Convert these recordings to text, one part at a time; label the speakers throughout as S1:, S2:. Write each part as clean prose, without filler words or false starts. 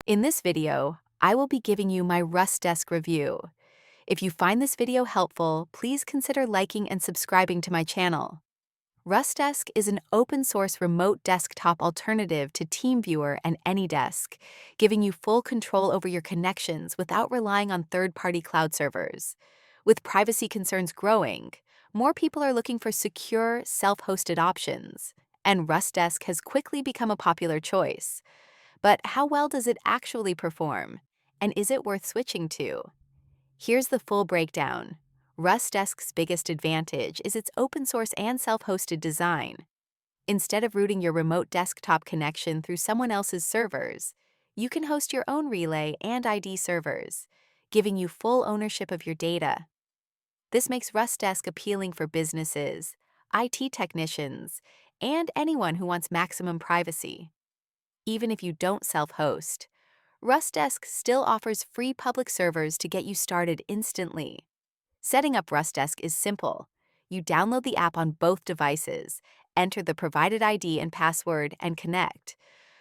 S1: In this video, I will be giving you my RustDesk review. If you find this video helpful, please consider liking and subscribing to my channel. RustDesk is an open-source remote desktop alternative to TeamViewer and AnyDesk, giving you full control over your connections without relying on third-party cloud servers. With privacy concerns growing, more people are looking for secure, self-hosted options, and RustDesk has quickly become a popular choice. But how well does it actually perform? And is it worth switching to? Here's the full breakdown. RustDesk's biggest advantage is its open source and self-hosted design. Instead of routing your remote desktop connection through someone else's servers, you can host your own relay and ID servers, giving you full ownership of your data. This makes RustDesk appealing for businesses, IT technicians, and anyone who wants maximum privacy. Even if you don't self-host, RustDesk still offers free public servers to get you started instantly. Setting up RustDesk is simple. You download the app on both devices, enter the provided ID and password, and connect.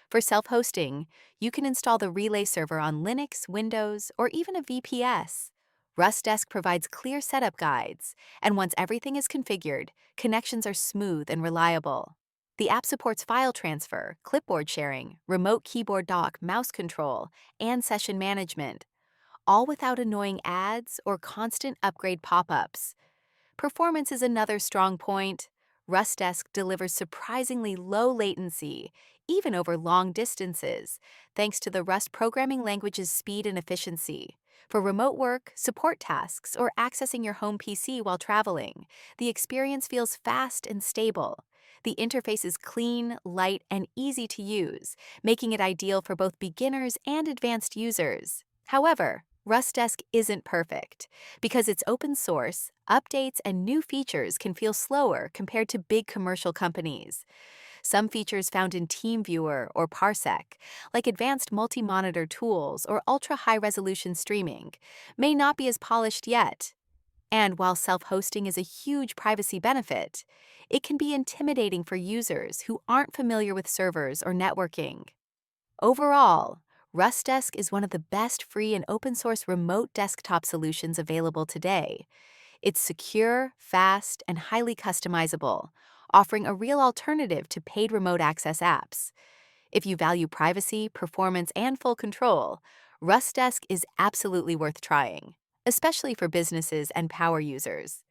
S1: For self-hosting, you can install the Relay server on Linux, Windows, or even a VPS. RustDesk provides clear setup guides, and once everything is configured, connections are smooth and reliable. The app supports file transfer, clipboard sharing, remote keyboard dock, mouse control, and session management, all without annoying ads or constant upgrade pop-ups. Performance is another strong point. RustDesk delivers surprisingly low latency, even over long distances, thanks to the Rust programming language's speed and efficiency. For remote work, support tasks, or accessing your home PC while traveling, the experience feels fast and stable. The interface is clean, light, and easy to use, making it ideal for both beginners and advanced users. However, RustDesk isn't perfect. Because it's open source, updates and new features can feel slower compared to big commercial companies. Some features found in TeamViewer or Parsec, like advanced multi-monitor tools or ultra-high-resolution streaming, may not be as polished yet. And while self-hosting is a huge privacy benefit, it can be intimidating for users who aren't familiar with servers or networking. Overall, RustDesk is one of the best free and open-source remote desktop solutions available today. It's secure, fast, and highly customizable, offering a real alternative to paid remote access apps. If you value privacy, performance, and full control, RustDesk is absolutely worth trying, especially for businesses and power users.